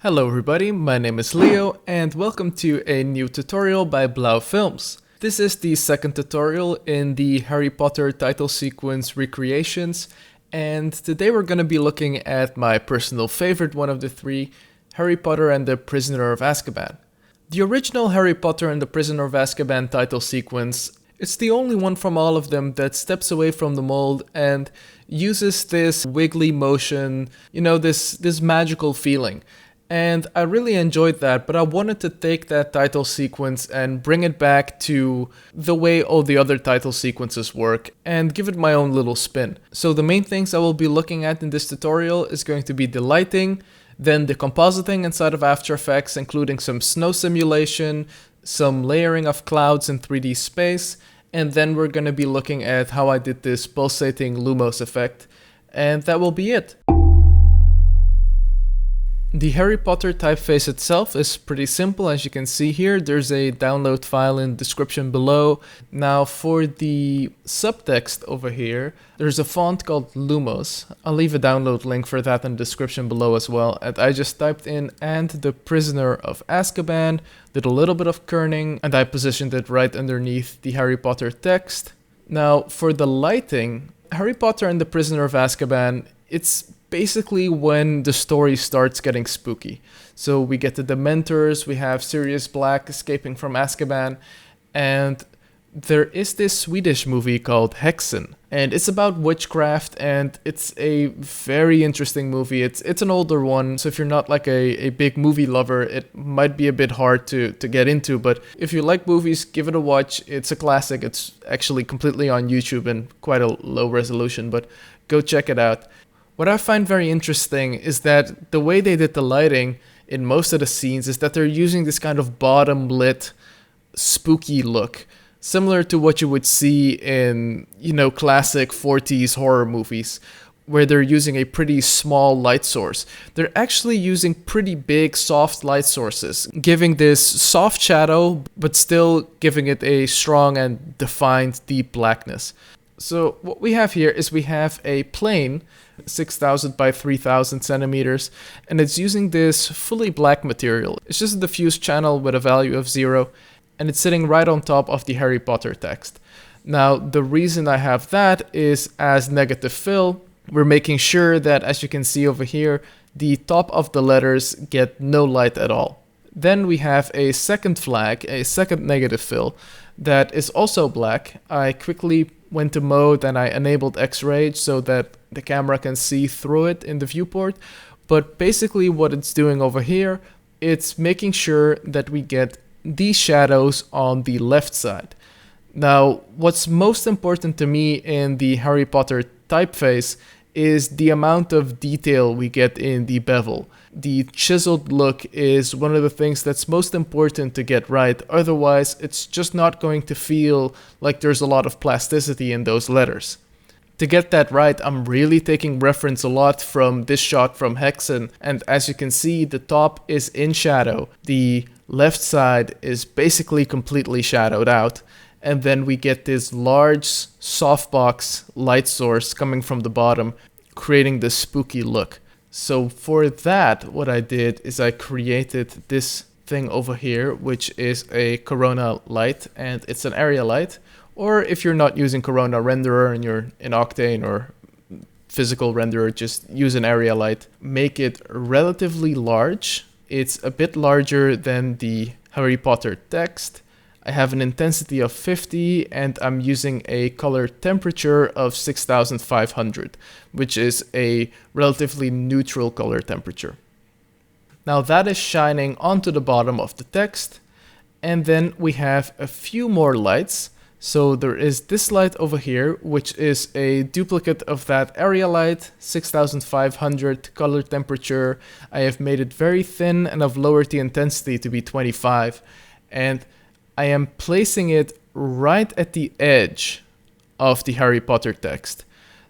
Hello everybody, my name is Leo and welcome to a new tutorial by Blau Films. This is the second tutorial in the Harry Potter title sequence recreations, and today we're going to be looking at my personal favorite one of the three, Harry Potter and the Prisoner of Azkaban. The original Harry Potter and the Prisoner of Azkaban title sequence, it's the only one from all of them that steps away from the mold and uses this wiggly motion, this magical feeling. And I really enjoyed that, but I wanted to take that title sequence and bring it back to the way all the other title sequences work and give it my own little spin. So the main things I will be looking at in this tutorial is going to be the lighting, then the compositing inside of After Effects, including some snow simulation, some layering of clouds in 3D space, and then we're going to be looking at how I did this pulsating Lumos effect, and that will be it. The Harry Potter typeface itself is pretty simple, as you can see here. There's a download file in the description below. Now for the subtext over here, there's a font called Lumos. I'll leave a download link for that in the description below as well. And I just typed in "and the Prisoner of Azkaban," did a little bit of kerning, and I positioned it right underneath the Harry Potter text. Now for the lighting, Harry Potter and the Prisoner of Azkaban, it's basically when the story starts getting spooky. So we get the Dementors, we have Sirius Black escaping from Azkaban, and there is this Swedish movie called Häxan, and it's about witchcraft, and it's a very interesting movie. It's an older one, so if you're not like a big movie lover, it might be a bit hard to get into, but if you like movies, give it a watch. It's a classic. It's actually completely on YouTube and quite a low resolution, but go check it out. What I find very interesting is that the way they did the lighting in most of the scenes is that they're using this kind of bottom lit, spooky look, similar to what you would see in, classic 40s horror movies, where they're using a pretty small light source. They're actually using pretty big, soft light sources, giving this soft shadow, but still giving it a strong and defined deep blackness. So what we have here is we have a plane, 6,000 by 3,000 centimeters, and it's using this fully black material. It's just a diffuse channel with a value of 0, and it's sitting right on top of the Harry Potter text. Now, the reason I have that is as negative fill, we're making sure that, as you can see over here, the top of the letters get no light at all. Then we have a second flag, a second negative fill, that is also black. I quickly went to mode and I enabled X-ray so that the camera can see through it in the viewport. But basically what it's doing over here, it's making sure that we get these shadows on the left side. Now, what's most important to me in the Harry Potter typeface is the amount of detail we get in the bevel. The chiseled look is one of the things that's most important to get right, otherwise it's just not going to feel like there's a lot of plasticity in those letters. To get that right, I'm really taking reference a lot from this shot from Häxan, and as you can see, the top is in shadow, the left side is basically completely shadowed out, and then we get this large softbox light source coming from the bottom, creating this spooky look. So for that, what I did is I created this thing over here, which is a Corona light, and it's an area light. Or if you're not using Corona renderer and you're in Octane or physical renderer, just use an area light. Make it relatively large. It's a bit larger than the Harry Potter text. I have an intensity of 50 and I'm using a color temperature of 6,500, which is a relatively neutral color temperature. Now that is shining onto the bottom of the text, and then we have a few more lights. So there is this light over here, which is a duplicate of that area light, 6,500 color temperature. I have made it very thin and I've lowered the intensity to be 25, and I am placing it right at the edge of the Harry Potter text.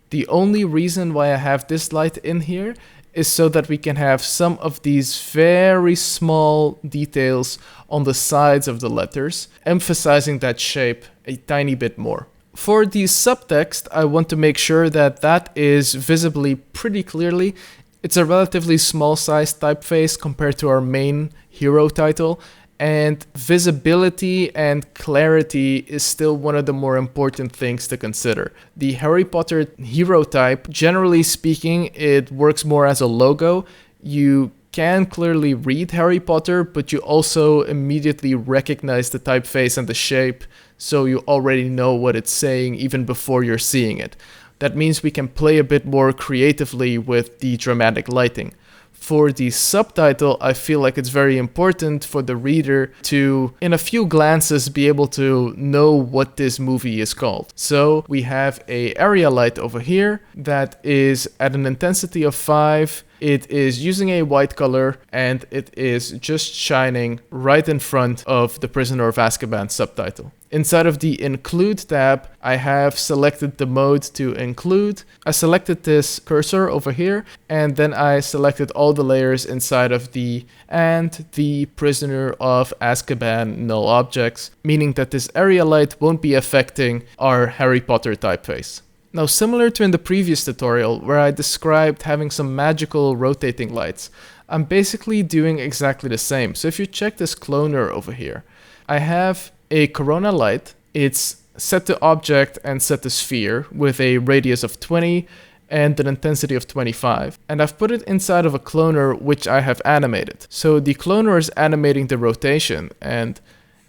The only reason why I have this light in here is so that we can have some of these very small details on the sides of the letters, emphasizing that shape a tiny bit more. For the subtext, I want to make sure that that is visibly pretty clearly It's a relatively small size typeface compared to our main hero title, and visibility and clarity is still one of the more important things to consider. The Harry Potter hero type, generally speaking, it works more as a logo. You can clearly read Harry Potter, but you also immediately recognize the typeface and the shape, so you already know what it's saying even before you're seeing it. That means we can play a bit more creatively with the dramatic lighting. For the subtitle, I feel like it's very important for the reader to, in a few glances, be able to know what this movie is called. So we have a area light over here that is at an intensity of 5. It is using a white color, and it is just shining right in front of the Prisoner of Azkaban subtitle. Inside of the Include tab, I have selected the mode to include. I selected this cursor over here, and then I selected all the layers inside of the and the Prisoner of Azkaban null objects, meaning that this area light won't be affecting our Harry Potter typeface. Now, similar to in the previous tutorial where I described having some magical rotating lights, I'm basically doing exactly the same. So if you check this cloner over here, I have a corona light. It's set to object and set to sphere with a radius of 20 and an intensity of 25. And I've put it inside of a cloner which I have animated. So the cloner is animating the rotation, and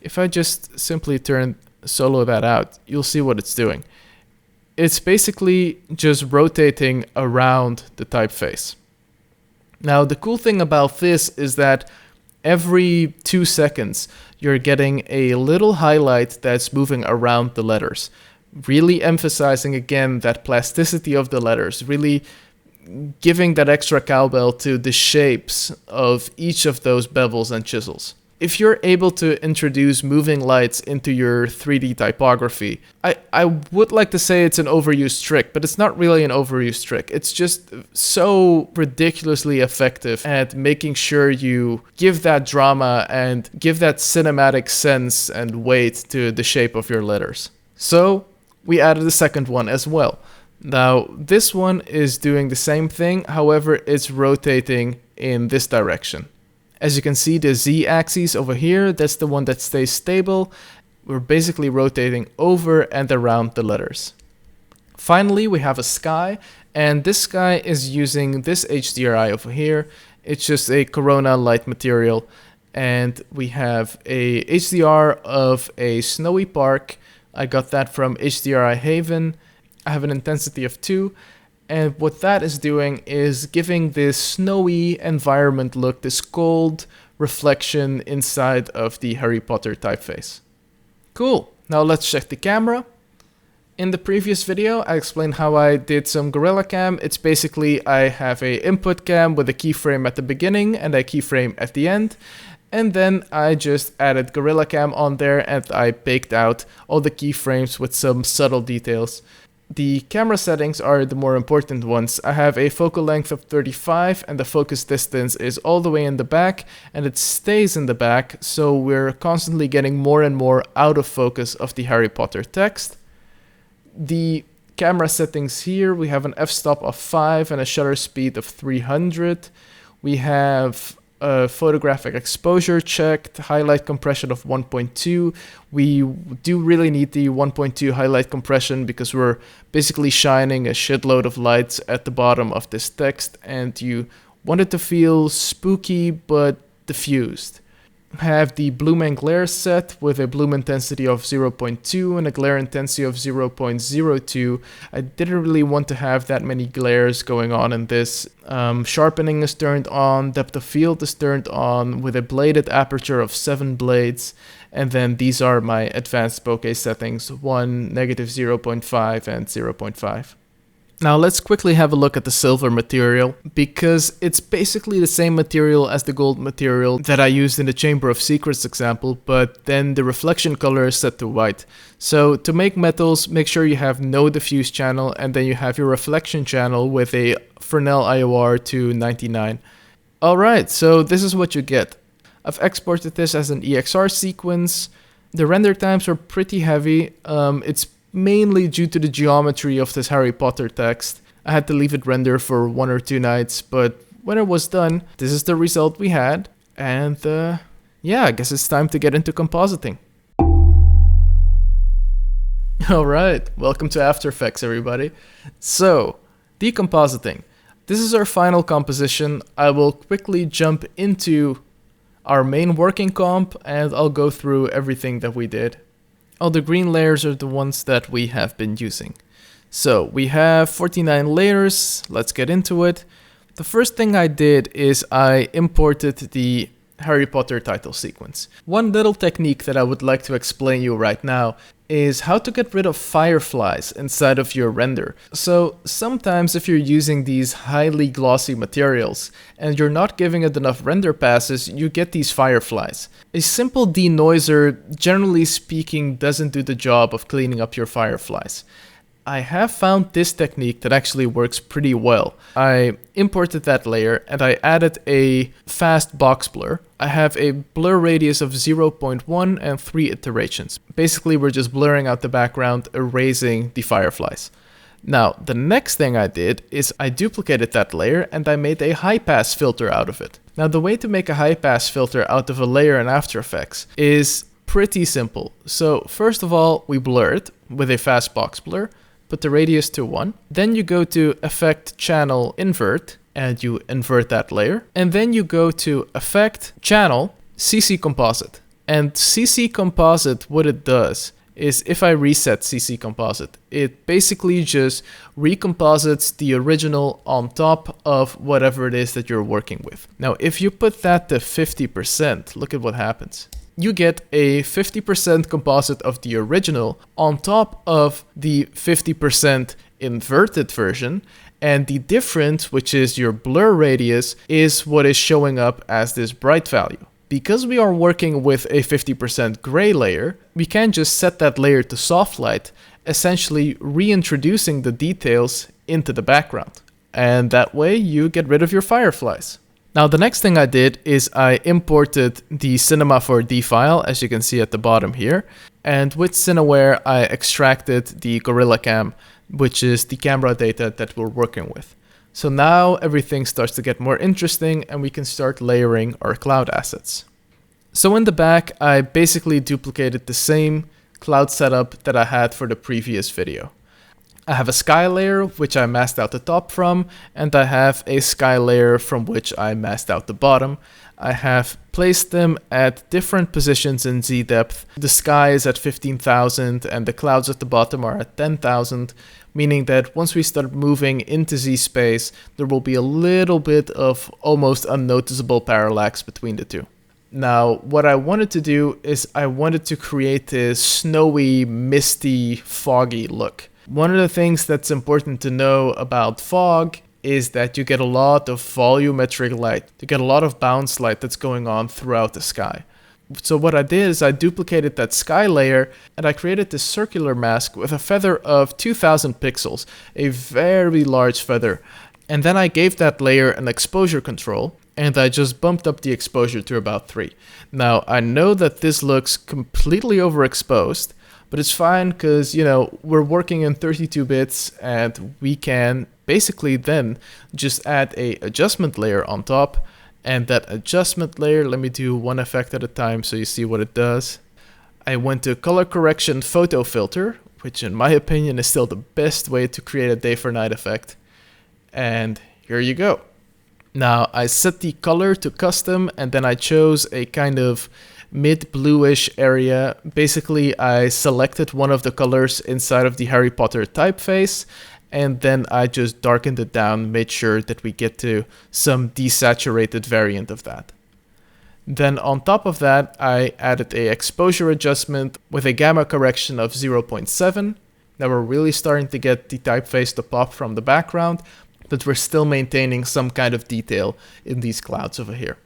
if I just simply solo that out, you'll see what it's doing. It's basically just rotating around the typeface. Now, the cool thing about this is that every 2 seconds, you're getting a little highlight that's moving around the letters, really emphasizing again that plasticity of the letters, really giving that extra cowbell to the shapes of each of those bevels and chisels. If you're able to introduce moving lights into your 3D typography, I would like to say it's an overused trick, but it's not really an overused trick. It's just so ridiculously effective at making sure you give that drama and give that cinematic sense and weight to the shape of your letters. So we added a second one as well. Now, this one is doing the same thing, however, it's rotating in this direction. As you can see, the Z-axis over here, that's the one that stays stable. We're basically rotating over and around the letters. Finally, we have a sky, and this sky is using this HDRI over here. It's just a corona light material, and we have a HDR of a snowy park. I got that from HDRI Haven. I have an intensity of 2. And what that is doing is giving this snowy environment look, this cold reflection inside of the Harry Potter typeface. Cool. Now let's check the camera. In the previous video, I explained how I did some Gorilla Cam. It's basically I have a input cam with a keyframe at the beginning and a keyframe at the end. And then I just added Gorilla Cam on there, and I baked out all the keyframes with some subtle details. The camera settings are the more important ones. I have a focal length of 35 and the focus distance is all the way in the back, and it stays in the back, so we're constantly getting more and more out of focus of the Harry Potter text. The camera settings here, we have an f-stop of 5 and a shutter speed of 300. We have a photographic exposure checked, highlight compression of 1.2. We do really need the 1.2 highlight compression because we're basically shining a shitload of lights at the bottom of this text, and you want it to feel spooky but diffused. Have the bloom and glare set with a bloom intensity of 0.2 and a glare intensity of 0.02. I didn't really want to have that many glares going on in this. Sharpening is turned on, depth of field is turned on with a bladed aperture of 7 blades. And then these are my advanced bokeh settings, 1, -0.5 and 0.5. Now let's quickly have a look at the silver material, because it's basically the same material as the gold material that I used in the Chamber of Secrets example, but then the reflection color is set to white. So to make metals, make sure you have no diffuse channel, and then you have your reflection channel with a Fresnel IOR to 99. Alright, so this is what you get. I've exported this as an EXR sequence. The render times are pretty heavy. It's mainly due to the geometry of this Harry Potter text. I had to leave it render for 1 or 2 nights, but when it was done, this is the result we had. And yeah, I guess it's time to get into compositing. Alright, welcome to After Effects, everybody. So, decompositing. This is our final composition. I will quickly jump into our main working comp and I'll go through everything that we did. All the green layers are the ones that we have been using. So we have 49 layers. Let's get into it. The first thing I did is I imported the Harry Potter title sequence. One little technique that I would like to explain you right now is how to get rid of fireflies inside of your render. So sometimes if you're using these highly glossy materials and you're not giving it enough render passes, you get these fireflies. A simple denoiser, generally speaking, doesn't do the job of cleaning up your fireflies. I have found this technique that actually works pretty well. I imported that layer and I added a fast box blur. I have a blur radius of 0.1 and 3 iterations. Basically, we're just blurring out the background, erasing the fireflies. Now, the next thing I did is I duplicated that layer and I made a high pass filter out of it. Now, the way to make a high pass filter out of a layer in After Effects is pretty simple. So first of all, we blur it with a fast box blur. Put the radius to 1. Then you go to Effect Channel Invert and you invert that layer. And then you go to Effect Channel CC Composite. And CC Composite, what it does is if I reset CC Composite, it basically just recomposites the original on top of whatever it is that you're working with. Now, if you put that to 50%, look at what happens. You get a 50% composite of the original on top of the 50% inverted version, and the difference, which is your blur radius, is what is showing up as this bright value. Because we are working with a 50% gray layer, we can just set that layer to soft light, essentially reintroducing the details into the background. And that way you get rid of your fireflies. Now the next thing I did is I imported the Cinema 4D file, as you can see at the bottom here. And with Cineware I extracted the Gorilla Cam, which is the camera data that we're working with. So now everything starts to get more interesting and we can start layering our cloud assets. So in the back I basically duplicated the same cloud setup that I had for the previous video. I have a sky layer, which I masked out the top from, and I have a sky layer from which I masked out the bottom. I have placed them at different positions in Z depth. The sky is at 15,000 and the clouds at the bottom are at 10,000, meaning that once we start moving into Z space, there will be a little bit of almost unnoticeable parallax between the two. Now, what I wanted to do is I wanted to create this snowy, misty, foggy look. One of the things that's important to know about fog is that you get a lot of volumetric light. You get a lot of bounce light that's going on throughout the sky. So what I did is I duplicated that sky layer and I created this circular mask with a feather of 2000 pixels, a very large feather. And then I gave that layer an exposure control and I just bumped up the exposure to about 3. Now I know that this looks completely overexposed, but it's fine because, you know, we're working in 32 bits and we can basically then just add a adjustment layer on top. And that adjustment layer, let me do one effect at a time so you see what it does. I went to color correction photo filter, which in my opinion is still the best way to create a day for night effect. And here you go. Now I set the color to custom and then I chose a kind of mid-bluish area. Basically, I selected one of the colors inside of the Harry Potter typeface, and then I just darkened it down, made sure that we get to some desaturated variant of that. Then on top of that, I added a exposure adjustment with a gamma correction of 0.7. Now we're really starting to get the typeface to pop from the background, but we're still maintaining some kind of detail in these clouds over here.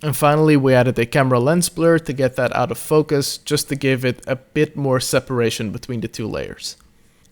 And finally, we added a camera lens blur to get that out of focus, just to give it a bit more separation between the two layers.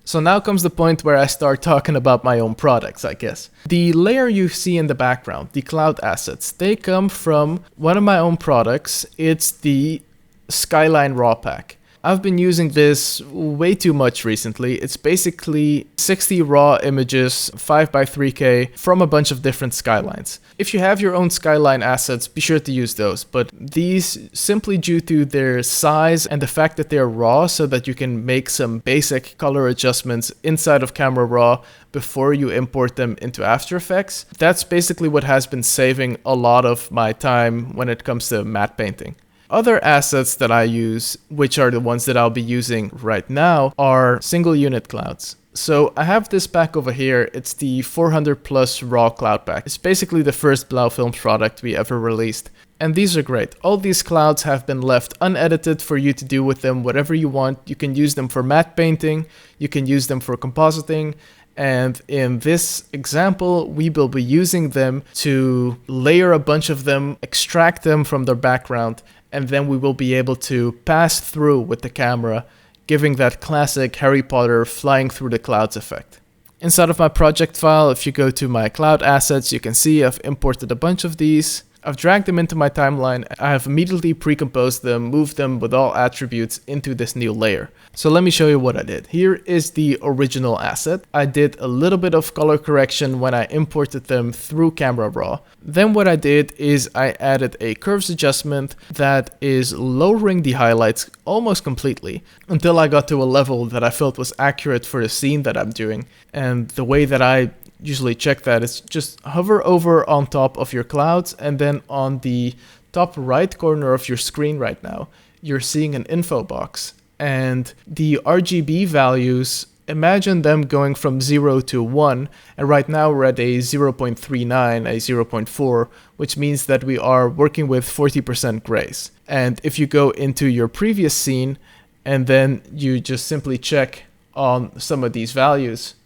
So now comes the point where I start talking about my own products, I guess. The layer you see in the background, the cloud assets, they come from one of my own products. It's the Skyline RAW pack. I've been using this way too much recently. It's basically 60 raw images, 5x3K, from a bunch of different skylines. If you have your own skyline assets, be sure to use those, but these, simply due to their size and the fact that they're raw so that you can make some basic color adjustments inside of Camera Raw before you import them into After Effects, that's basically what has been saving a lot of my time when it comes to matte painting. Other assets that I use, which are the ones that I'll be using right now, are single unit clouds. So I have this pack over here. It's the 400 plus raw cloud pack. It's basically the first Blau Films product we ever released. And these are great. All these clouds have been left unedited for you to do with them whatever you want. You can use them for matte painting, you can use them for compositing, and in this example, we will be using them to layer a bunch of them, extract them from their background, and then we will be able to pass through with the camera, giving that classic Harry Potter flying through the clouds effect. Inside of my project file, if you go to my cloud assets, you can see I've imported a bunch of these. I've dragged them into my timeline. I have immediately pre-composed them, moved them with all attributes into this new layer. So let me show you what I did. Here is the original asset. I did a little bit of color correction when I imported them through Camera Raw. Then what I did is I added a curves adjustment that is lowering the highlights almost completely until I got to a level that I felt was accurate for the scene that I'm doing. And the way that I usually check that is just hover over on top of your clouds, and then on the top right corner of your screen right now, you're seeing an info box. And the RGB values, imagine them going from 0 to 1, and right now we're at a 0.39, a 0.4, which means that we are working with 40% grays. And if you go into your previous scene, and then you just simply check on some of these values,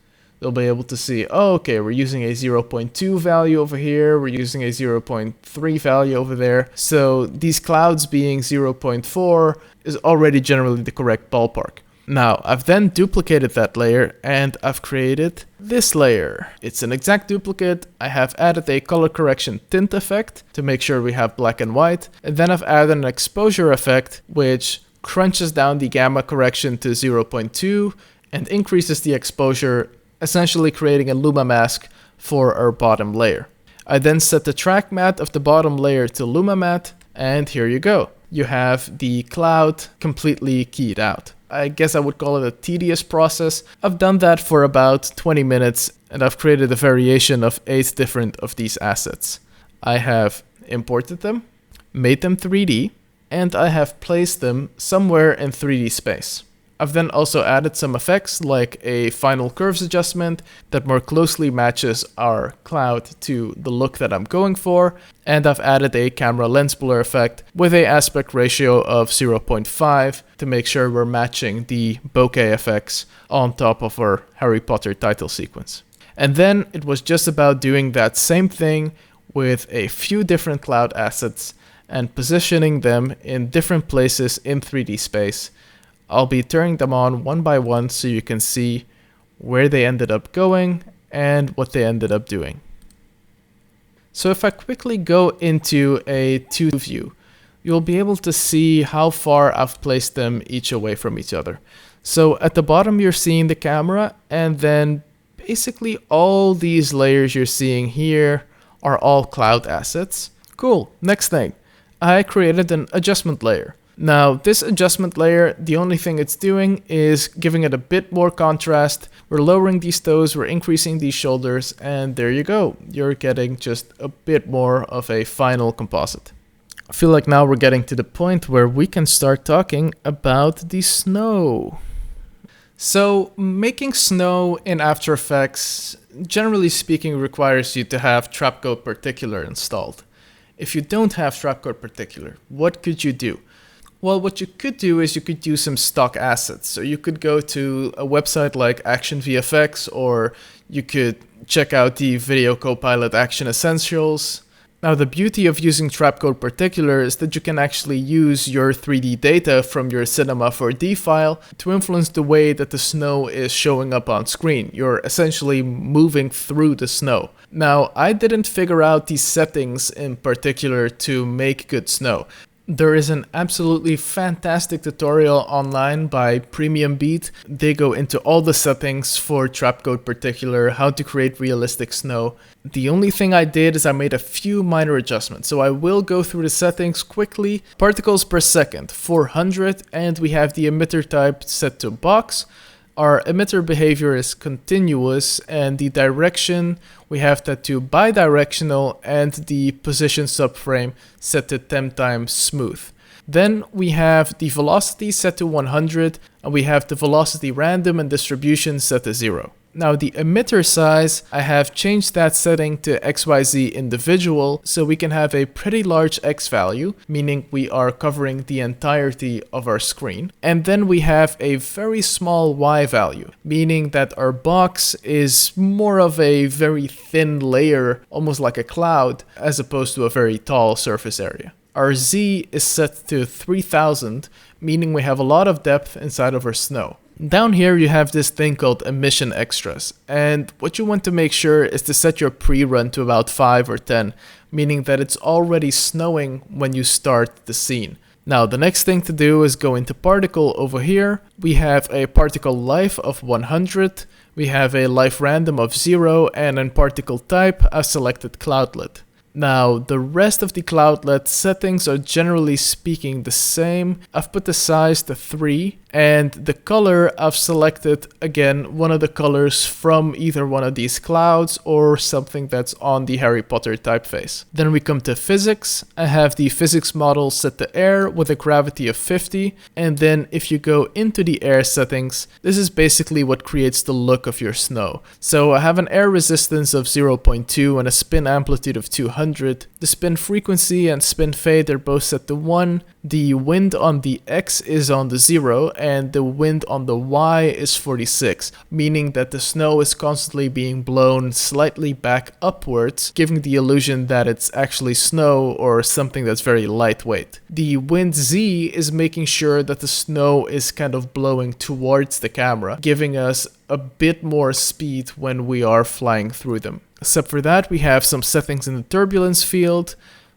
they'll be able to see, oh, okay, we're using a 0.2 value over here, we're using a 0.3 value over there. So these clouds being 0.4 is already generally the correct ballpark. Now, I've then duplicated that layer and I've created this layer. It's an exact duplicate. I have added a color correction tint effect to make sure we have black and white. And then I've added an exposure effect, which crunches down the gamma correction to 0.2 and increases the exposure, essentially creating a luma mask for our bottom layer. I then set the track matte of the bottom layer to luma matte, and here you go. You have the cloud completely keyed out. I guess I would call it a tedious process. I've done that for about 20 minutes, and I've created a variation of 8 different of these assets. I have imported them, made them 3D, and I have placed them somewhere in 3D space. I've then also added some effects like a final curves adjustment that more closely matches our cloud to the look that I'm going for. And I've added a camera lens blur effect with an aspect ratio of 0.5 to make sure we're matching the bokeh effects on top of our Harry Potter title sequence. And then it was just about doing that same thing with a few different cloud assets and positioning them in different places in 3D space. I'll be turning them on one by one so you can see where they ended up going and what they ended up doing. So if I quickly go into a 2D view, you'll be able to see how far I've placed them each away from each other. So at the bottom you're seeing the camera, and then basically all these layers you're seeing here are all cloud assets. Cool, next thing, I created an adjustment layer. Now, this adjustment layer, the only thing it's doing is giving it a bit more contrast. We're lowering these toes, we're increasing these shoulders, and there you go. You're getting just a bit more of a final composite. I feel like now we're getting to the point where we can start talking about the snow. So, making snow in After Effects, generally speaking, requires you to have Trapcode Particular installed. If you don't have Trapcode Particular, what could you do? Well, what you could do is you could use some stock assets. So you could go to a website like Action VFX, or you could check out the Video Copilot Action Essentials. Now, the beauty of using Trapcode Particular is that you can actually use your 3D data from your Cinema 4D file to influence the way that the snow is showing up on screen. You're essentially moving through the snow. Now, I didn't figure out these settings in particular to make good snow. There is an absolutely fantastic tutorial online by Premium Beat. They go into all the settings for Trapcode Particular, how to create realistic snow. The only thing I did is I made a few minor adjustments, so I will go through the settings quickly. Particles per second, 400, and we have the emitter type set to box. Our emitter behavior is continuous, and the direction, we have that to bidirectional, and the position subframe set to 10 times smooth. Then we have the velocity set to 100, and we have the velocity random and distribution set to 0. Now the emitter size, I have changed that setting to XYZ individual, so we can have a pretty large X value, meaning we are covering the entirety of our screen. And then we have a very small Y value, meaning that our box is more of a very thin layer, almost like a cloud, as opposed to a very tall surface area. Our Z is set to 3000, meaning we have a lot of depth inside of our snow. Down here you have this thing called emission extras, and what you want to make sure is to set your pre-run to about 5 or 10, meaning that it's already snowing when you start the scene. Now the next thing to do is go into particle over here. We have a particle life of 100, we have a life random of 0, and in particle type I've selected cloudlet. Now, the rest of the cloudlet settings are generally speaking the same. I've put the size to 3, and the color I've selected, again, one of the colors from either one of these clouds or something that's on the Harry Potter typeface. Then we come to physics. I have the physics model set to air with a gravity of 50, and then if you go into the air settings, this is basically what creates the look of your snow. So I have an air resistance of 0.2 and a spin amplitude of 200. The spin frequency and spin fade are both set to 1. The wind on the X is on the 0, and the wind on the Y is 46, meaning that the snow is constantly being blown slightly back upwards, giving the illusion that it's actually snow or something that's very lightweight. The wind Z is making sure that the snow is kind of blowing towards the camera, giving us a bit more speed when we are flying through them. Except for that, we have some settings in the turbulence field,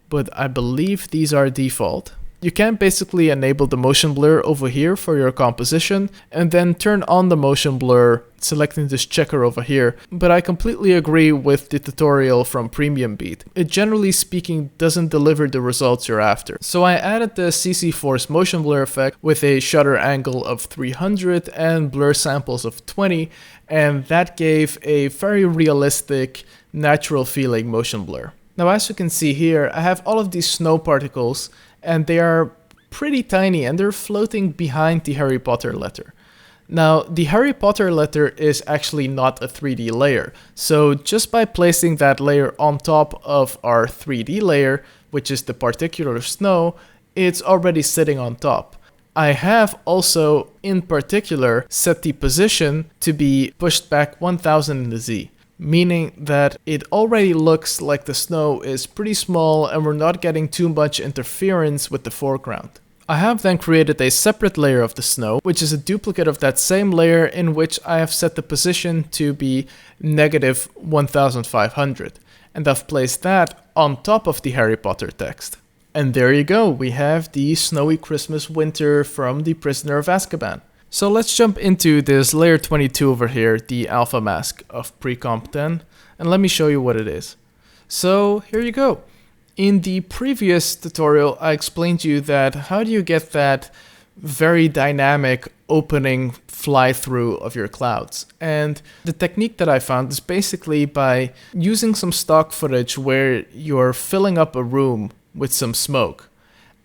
but I believe these are default. You can basically enable the motion blur over here for your composition, and then turn on the motion blur, selecting this checker over here, but I completely agree with the tutorial from Premium Beat. It generally speaking doesn't deliver the results you're after. So I added the CC Force motion blur effect with a shutter angle of 300 and blur samples of 20, and that gave a very realistic, natural feeling motion blur. Now as you can see here, I have all of these snow particles, and they are pretty tiny, and they're floating behind the Harry Potter letter. Now, the Harry Potter letter is actually not a 3D layer, so just by placing that layer on top of our 3D layer, which is the particular snow, it's already sitting on top. I have also, in particular, set the position to be pushed back 1000 in the Z, meaning that it already looks like the snow is pretty small and we're not getting too much interference with the foreground. I have then created a separate layer of the snow, which is a duplicate of that same layer, in which I have set the position to be negative 1500, and I've placed that on top of the Harry Potter text. And there you go, we have the snowy Christmas winter from The Prisoner of Azkaban. So let's jump into this layer 22 over here, the alpha mask of Precomp 10, and let me show you what it is. So here you go. In the previous tutorial, I explained to you that how do you get that very dynamic opening fly-through of your clouds. And the technique that I found is basically by using some stock footage where you're filling up a room with some smoke,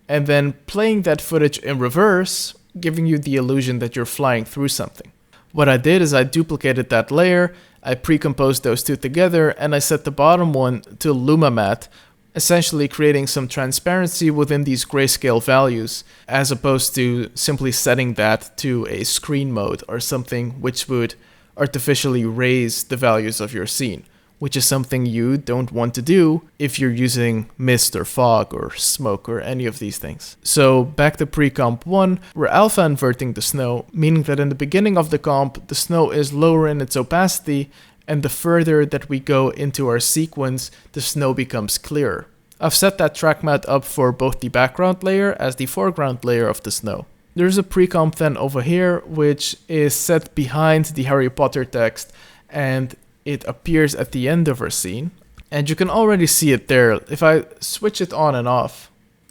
and then playing that footage in reverse, giving you the illusion that you're flying through something. What I did is I duplicated that layer, I pre-composed those two together, and I set the bottom one to Luma Matte, essentially creating some transparency within these grayscale values, as opposed to simply setting that to a screen mode or something which would artificially raise the values of your scene, which is something you don't want to do if you're using mist or fog or smoke or any of these things. So back to pre-comp 1, we're alpha inverting the snow, meaning that in the beginning of the comp, the snow is lower in its opacity, and the further that we go into our sequence, the snow becomes clearer. I've set that track matte up for both the background layer as the foreground layer of the snow. There's a pre-comp then over here, which is set behind the Harry Potter text, and it appears at the end of our scene. And you can already see it there. If I switch it on and off,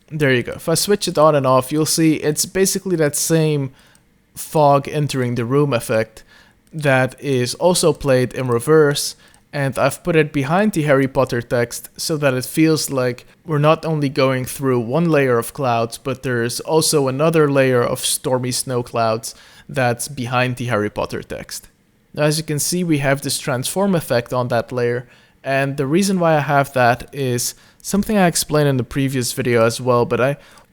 there you go. If I switch it on and off, you'll see it's basically that same fog entering the room effect that is also played in reverse. And I've put it behind the Harry Potter text so that it feels like we're not only going through one layer of clouds, but there's also another layer of stormy snow clouds that's behind the Harry Potter text. Now, as you can see, we have this transform effect on that layer. And the reason why I have that is something I explained in the previous video as well, but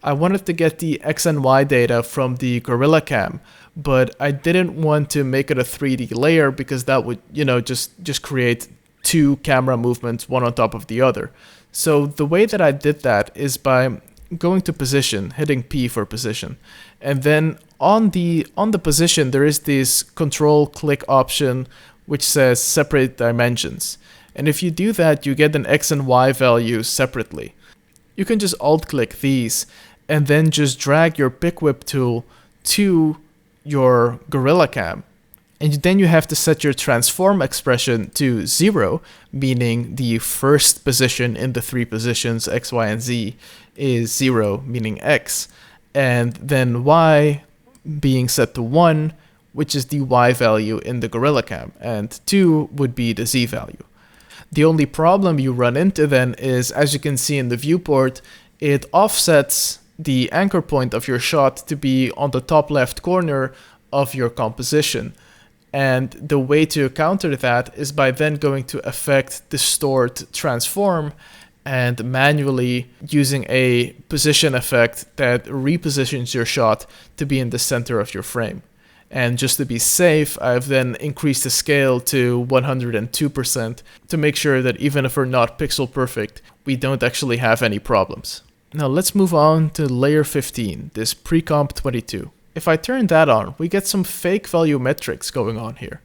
I wanted to get the X and Y data from the Gorilla Cam, but I didn't want to make it a 3D layer because that would, just create two camera movements, one on top of the other. So the way that I did that is by going to position, hitting P for position. And then on the position, there is this control click option, which says separate dimensions. And if you do that, you get an X and Y value separately. You can just alt click these and then just drag your pick whip tool to your Gorilla Cam. And then you have to set your transform expression to 0, meaning the first position in the three positions, X, Y, and Z, is 0, meaning X. And then Y being set to 1, which is the Y value in the Gorilla Cam, and 2 would be the Z value. The only problem you run into then is, as you can see in the viewport, it offsets the anchor point of your shot to be on the top left corner of your composition. And the way to counter that is by then going to Effect, Distort, Transform, and manually using a position effect that repositions your shot to be in the center of your frame. And just to be safe, I've then increased the scale to 102% to make sure that even if we're not pixel perfect, we don't actually have any problems. Now let's move on to layer 15, this pre-comp 22. If I turn that on, we get some fake volumetrics going on here.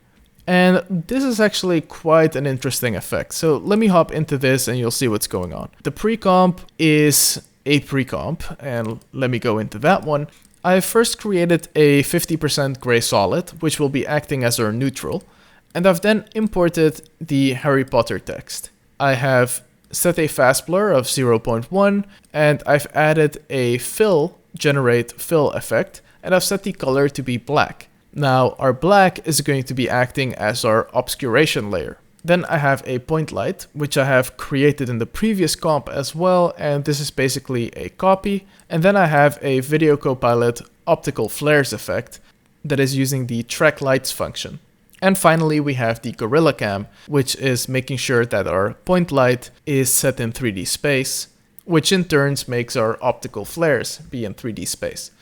And this is actually quite an interesting effect. So let me hop into this and you'll see what's going on. The pre-comp is a pre-comp, and let me go into that one. I first created a 50% gray solid, which will be acting as our neutral, and I've then imported the Harry Potter text. I have set a fast blur of 0.1, and I've added a generate fill effect, and I've set the color to be black. Now our black is going to be acting as our obscuration layer. Then I have a point light, which I have created in the previous comp as well, and this is basically a copy. And then I have a Video Copilot Optical Flares effect that is using the track lights function. And finally, we have the Gorilla Cam, which is making sure that our point light is set in 3D space, which in turn makes our optical flares be in 3D space.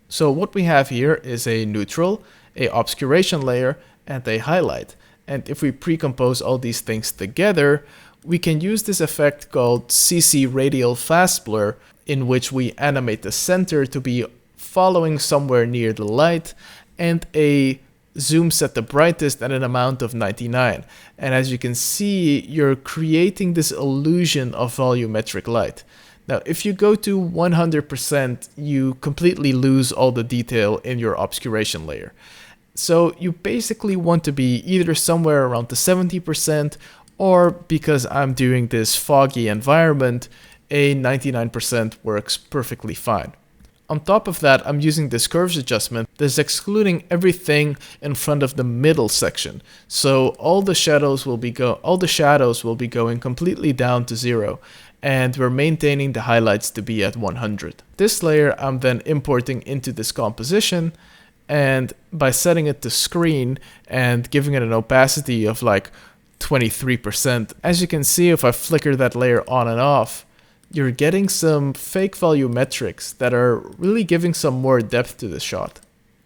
So what we have here is a neutral, a obscuration layer, and a highlight. And if we pre-compose all these things together, we can use this effect called CC Radial Fast Blur, in which we animate the center to be following somewhere near the light, and a zoom set the brightest at an amount of 99. And as you can see, you're creating this illusion of volumetric light. Now, if you go to 100%, you completely lose all the detail in your obscuration layer. So you basically want to be either somewhere around the 70%, or because I'm doing this foggy environment, a 99% works perfectly fine. On top of that, I'm using this curves adjustment that's excluding everything in front of the middle section. So all the shadows will be going completely down to 0, and we're maintaining the highlights to be at 100. This layer I'm then importing into this composition, and by setting it to screen and giving it an opacity of like 23%, as you can see, if I flicker that layer on and off, you're getting some fake volumetrics that are really giving some more depth to the shot.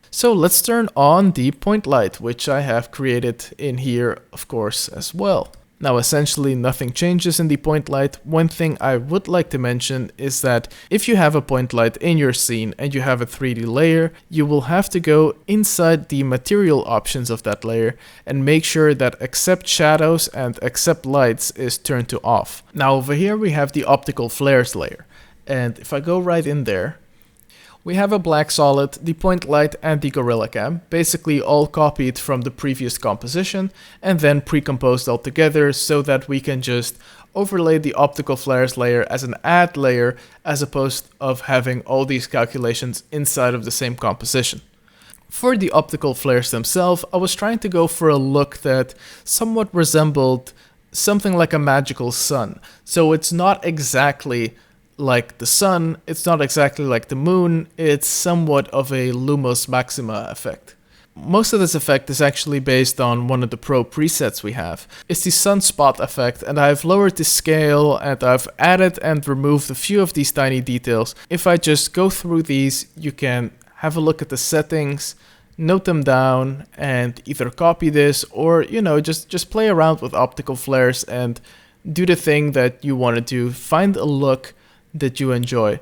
So let's turn on the point light, which I have created in here, of course, as well. Now essentially nothing changes in the point light. One thing I would like to mention is that if you have a point light in your scene and you have a 3D layer, you will have to go inside the material options of that layer and make sure that accept shadows and accept lights is turned to off. Now over here we have the optical flares layer, and if I go right in there, we have a black solid, the point light, and the gorilla cam, basically all copied from the previous composition and then pre-composed all together so that we can just overlay the optical flares layer as an add layer as opposed of having all these calculations inside of the same composition. For the optical flares themselves, I was trying to go for a look that somewhat resembled something like a magical sun. So it's not exactly like the sun, it's not exactly like the moon, it's somewhat of a Lumos maxima effect. Most of this effect is actually based on one of the pro presets we have. It's the sunspot effect, and I've lowered the scale and I've added and removed a few of these tiny details. If I just go through these, you can have a look at the settings, note them down, and either copy this or, just play around with optical flares and do the thing that you want to do. Find a look that you enjoy.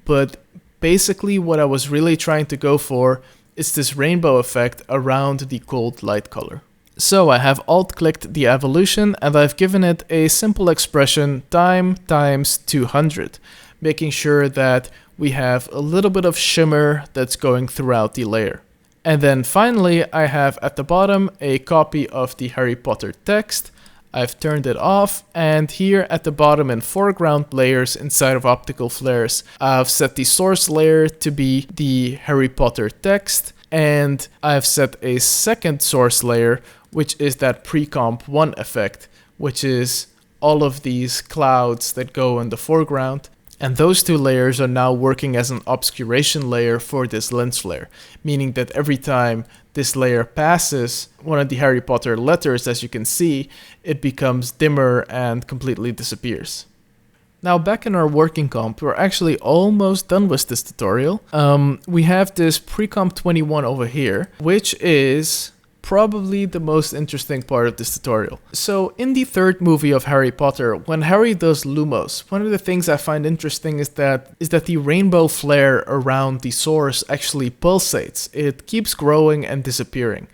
But basically what I was really trying to go for is this rainbow effect around the cold light color. So I have alt-clicked the evolution and I've given it a simple expression time times 200, making sure that we have a little bit of shimmer that's going throughout the layer. And then finally I have at the bottom a copy of the Harry Potter text. I've turned it off, and here at the bottom in foreground layers inside of optical flares, I've set the source layer to be the Harry Potter text, and I've set a second source layer, which is that pre-comp 1 effect, which is all of these clouds that go in the foreground. And those two layers are now working as an obscuration layer for this lens flare, meaning that every time this layer passes one of the Harry Potter letters, as you can see, it becomes dimmer and completely disappears. Now back in our working comp, we're actually almost done with this tutorial. We have this pre-comp 21 over here, which is probably the most interesting part of this tutorial. So in the third movie of Harry Potter, when Harry does Lumos, one of the things I find interesting is that the rainbow flare around the source actually pulsates. It keeps growing and disappearing.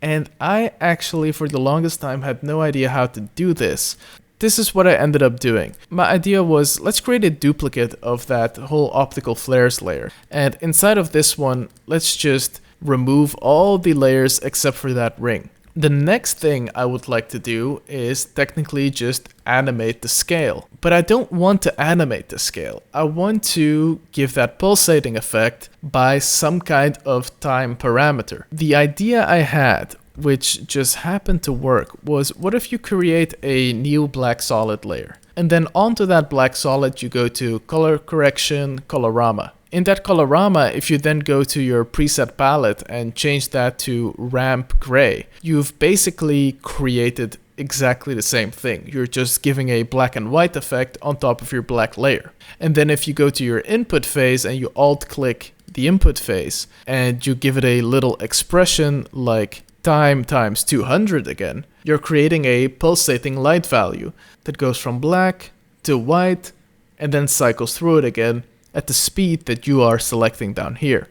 And I actually for the longest time had no idea how to do this. This is what I ended up doing. My idea was, let's create a duplicate of that whole optical flares layer. And inside of this one, let's just remove all the layers except for that ring. The next thing I would like to do is technically just animate the scale. But I don't want to animate the scale. I want to give that pulsating effect by some kind of time parameter. The idea I had, which just happened to work, was what if you create a new black solid layer? And then onto that black solid you go to color correction, colorama. In that colorama, if you then go to your preset palette and change that to ramp gray, you've basically created exactly the same thing. You're just giving a black and white effect on top of your black layer. And then if you go to your input phase and you alt click the input phase and you give it a little expression like time times 200 again, you're creating a pulsating light value that goes from black to white and then cycles through it again at the speed that you are selecting down here.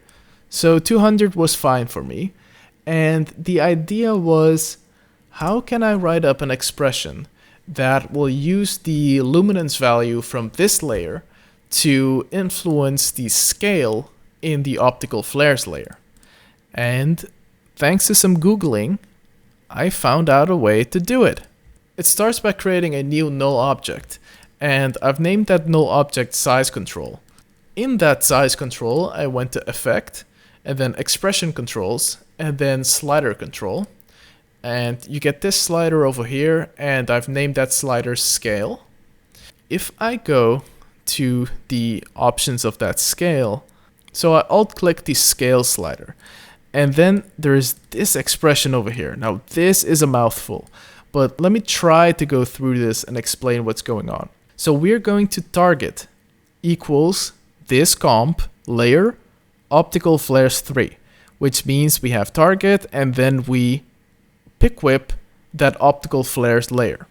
So 200 was fine for me. And the idea was, how can I write up an expression that will use the luminance value from this layer to influence the scale in the optical flares layer? And thanks to some Googling, I found out a way to do it. It starts by creating a new null object, and I've named that null object size control. In that size control, I went to effect, and then expression controls, and then slider control. And you get this slider over here, and I've named that slider scale. If I go to the options of that scale, so I alt click the scale slider, and then there's this expression over here. Now this is a mouthful, but let me try to go through this and explain what's going on. So we're going to target equals this comp layer optical flares 3, which means we have target and then we pick whip that optical flares layer.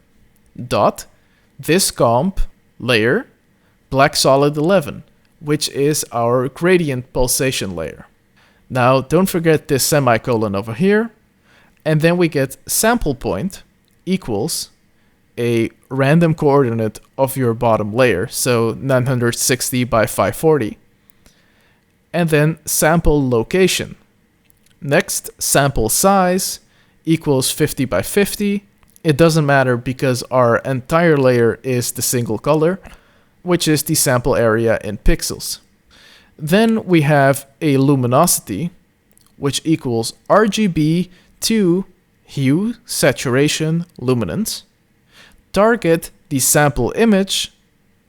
dot this comp layer black solid 11, which is our gradient pulsation layer. Now don't forget this semicolon over here, and then we get sample point equals a random coordinate of your bottom layer, so 960 by 540, and then sample location. Next, sample size equals 50 by 50. It doesn't matter because our entire layer is the single color, which is the sample area in pixels. Then we have a luminosity, which equals RGB to hue, saturation, luminance. Target the sample image,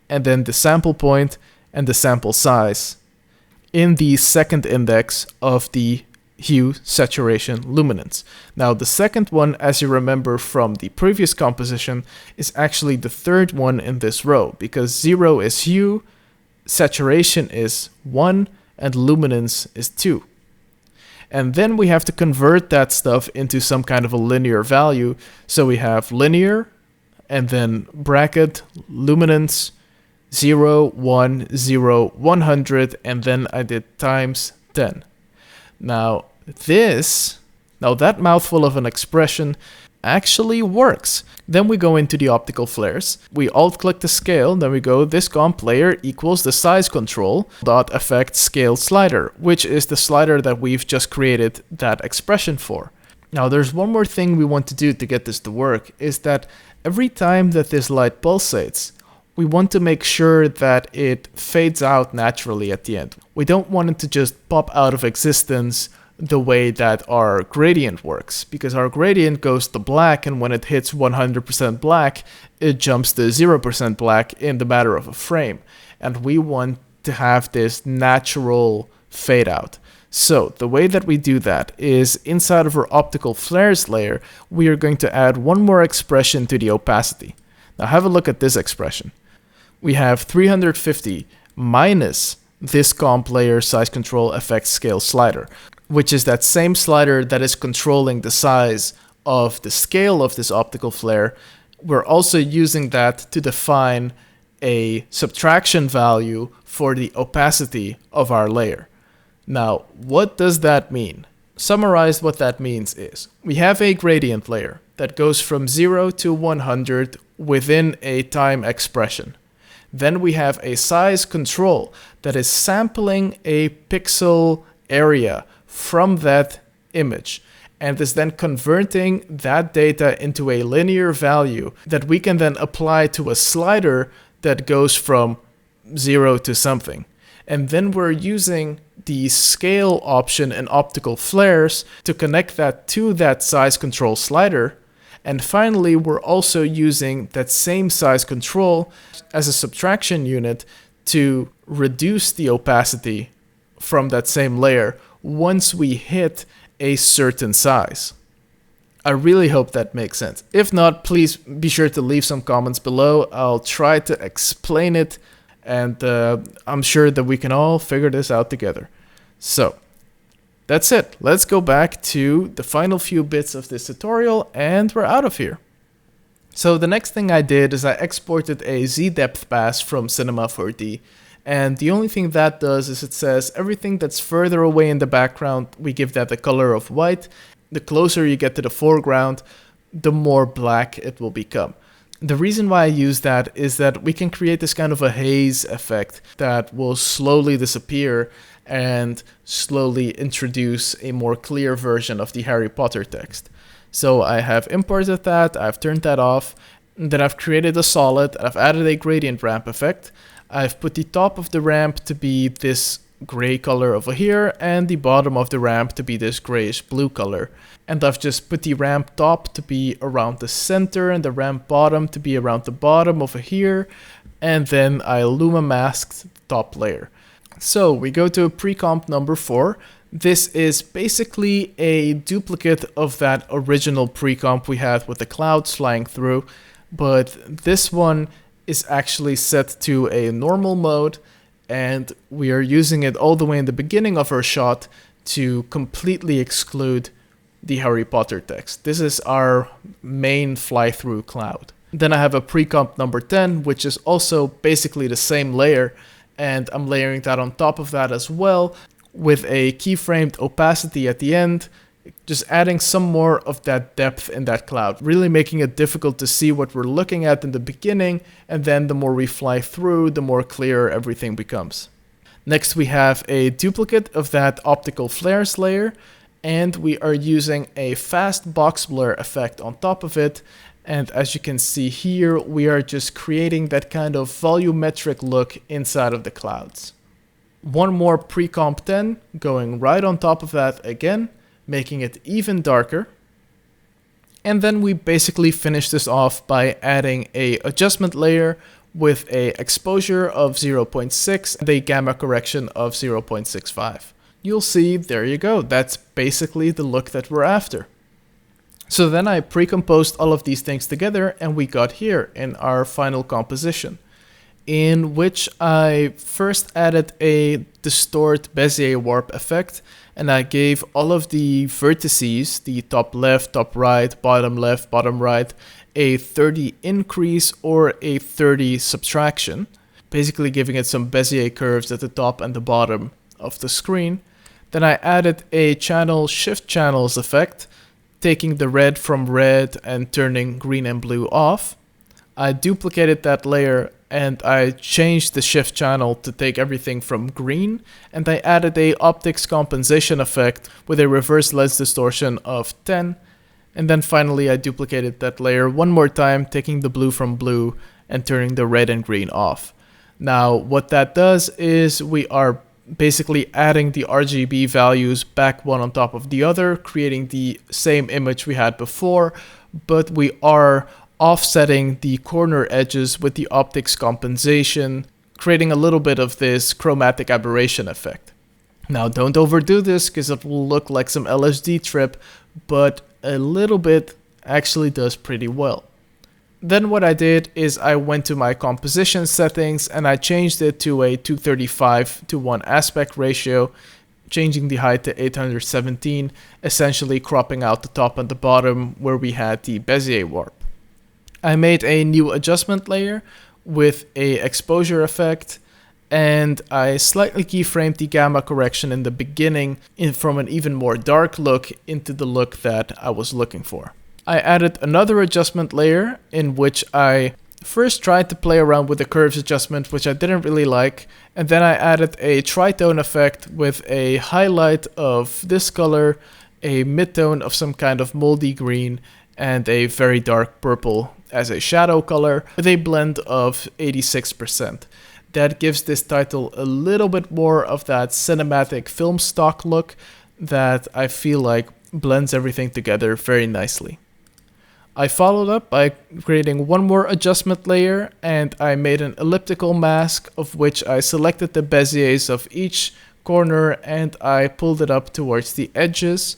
and then the sample point and the sample size in the second index of the hue, saturation, luminance. Now the second one, as you remember from the previous composition, is actually the third one in this row, because 0 is hue, saturation is 1, and luminance is 2. And then we have to convert that stuff into some kind of a linear value. So we have linear, and then bracket, luminance, 0, 1, 0, 100, and then I did times 10. Now that mouthful of an expression actually works. Then we go into the optical flares. We alt-click the scale, then we go this comp layer equals the size control dot affect scale slider, which is the slider that we've just created that expression for. Now there's one more thing we want to do to get this to work, is that every time that this light pulsates, we want to make sure that it fades out naturally at the end. We don't want it to just pop out of existence the way that our gradient works, because our gradient goes to black, and when it hits 100% black, it jumps to 0% black in the matter of a frame. And we want to have this natural fade out. So the way that we do that is inside of our optical flares layer, we are going to add one more expression to the opacity. Now have a look at this expression. We have 350 minus this comp layer size control affect scale slider, which is that same slider that is controlling the size of the scale of this optical flare. We're also using that to define a subtraction value for the opacity of our layer. Now, what does that mean? Summarized, what that means is we have a gradient layer that goes from 0 to 100 within a time expression. Then we have a size control that is sampling a pixel area from that image and is then converting that data into a linear value that we can then apply to a slider that goes from 0 to something. And then we're using the scale option in optical flares to connect that to that size control slider. And finally, we're also using that same size control as a subtraction unit to reduce the opacity from that same layer once we hit a certain size. I really hope that makes sense. If not, please be sure to leave some comments below. I'll try to explain it, and I'm sure that we can all figure this out together. So that's it. Let's go back to the final few bits of this tutorial, and we're out of here. So the next thing I did is I exported a Z-depth pass from Cinema 4D. And the only thing that does is it says everything that's further away in the background, we give that the color of white. The closer you get to the foreground, the more black it will become. The reason why I use that is that we can create this kind of a haze effect that will slowly disappear and slowly introduce a more clear version of the Harry Potter text. So I have imported that, I've turned that off, and then I've created a solid, I've added a gradient ramp effect. I've put the top of the ramp to be this gray color over here and the bottom of the ramp to be this grayish blue color. And I've just put the ramp top to be around the center and the ramp bottom to be around the bottom over here. And then I luma masked the top layer. So we go to pre-comp number 4. This is basically a duplicate of that original pre-comp we had with the clouds flying through, but this one is actually set to a normal mode, and we are using it all the way in the beginning of our shot to completely exclude the Harry Potter text. This is our main fly-through cloud. Then I have a pre-comp number 10, which is also basically the same layer, and I'm layering that on top of that as well with a keyframed opacity at the end, just adding some more of that depth in that cloud, really making it difficult to see what we're looking at in the beginning, and then the more we fly through, the more clear everything becomes. Next, we have a duplicate of that optical flares layer, and we are using a fast box blur effect on top of it. And as you can see here, we are just creating that kind of volumetric look inside of the clouds. One more pre-comp 10 going right on top of that again, making it even darker. And then we basically finish this off by adding a adjustment layer with a exposure of 0.6 and a gamma correction of 0.65. You'll see, there you go, that's basically the look that we're after. So then I pre-composed all of these things together, and we got here in our final composition, in which I first added a distort Bezier warp effect, and I gave all of the vertices, the top left, top right, bottom left, bottom right, a 30 increase or a 30 subtraction, basically giving it some Bezier curves at the top and the bottom of the screen. Then I added a channel shift channels effect, taking the red from red and turning green and blue off. I duplicated that layer and I changed the shift channel to take everything from green, and I added a optics compensation effect with a reverse lens distortion of 10. And then finally I duplicated that layer one more time, taking the blue from blue and turning the red and green off. Now what that does is we are basically adding the RGB values back one on top of the other, creating the same image we had before, but we are offsetting the corner edges with the optics compensation, creating a little bit of this chromatic aberration effect. Now don't overdo this because it will look like some LSD trip, but a little bit actually does pretty well. Then what I did is I went to my composition settings and I changed it to a 235:1 aspect ratio, changing the height to 817, essentially cropping out the top and the bottom where we had the Bezier warp. I made a new adjustment layer with a exposure effect, and I slightly keyframed the gamma correction in the beginning from an even more dark look into the look that I was looking for. I added another adjustment layer in which I first tried to play around with the curves adjustment, which I didn't really like, and then I added a tritone effect with a highlight of this color, a midtone of some kind of moldy green, and a very dark purple as a shadow color with a blend of 86%. That gives this title a little bit more of that cinematic film stock look that I feel like blends everything together very nicely. I followed up by creating one more adjustment layer, and I made an elliptical mask of which I selected the Beziers of each corner and I pulled it up towards the edges,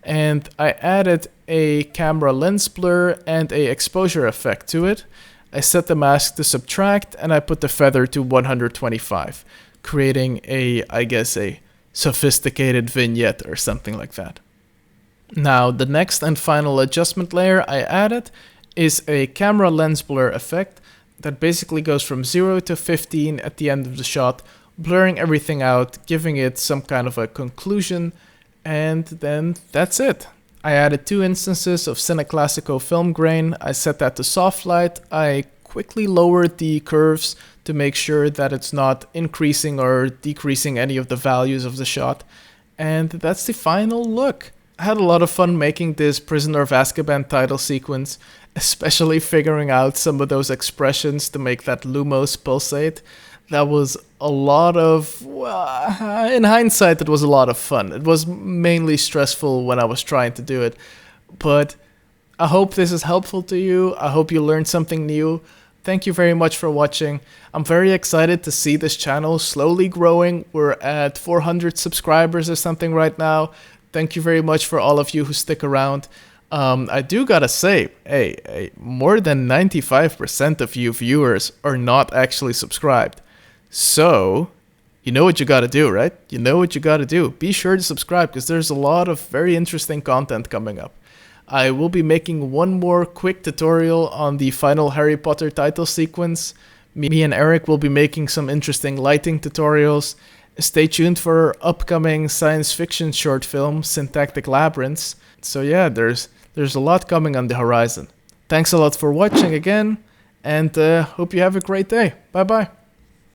and I added a camera lens blur and a exposure effect to it. I set the mask to subtract and I put the feather to 125, creating I guess a sophisticated vignette or something like that. Now the next and final adjustment layer I added is a camera lens blur effect that basically goes from 0 to 15 at the end of the shot, blurring everything out, giving it some kind of a conclusion, and then that's it. I added 2 instances of Cineclassico film grain. I set that to soft light. I quickly lowered the curves to make sure that it's not increasing or decreasing any of the values of the shot. And that's the final look. I had a lot of fun making this Prisoner of Azkaban title sequence, especially figuring out some of those expressions to make that Lumos pulsate. That was a lot of, well, in hindsight, it was a lot of fun. It was mainly stressful when I was trying to do it, but I hope this is helpful to you. I hope you learned something new. Thank you very much for watching. I'm very excited to see this channel slowly growing. We're at 400 subscribers or something right now. Thank you very much for all of you who stick around. I do gotta say, hey, more than 95% of you viewers are not actually subscribed. So, you know what you gotta do, right? You know what you gotta do. Be sure to subscribe because there's a lot of very interesting content coming up. I will be making one more quick tutorial on the final Harry Potter title sequence. Me and Eric will be making some interesting lighting tutorials. Stay tuned for upcoming science fiction short film, Syntactic Labyrinths. So yeah, there's a lot coming on the horizon. Thanks a lot for watching again, and hope you have a great day. Bye bye.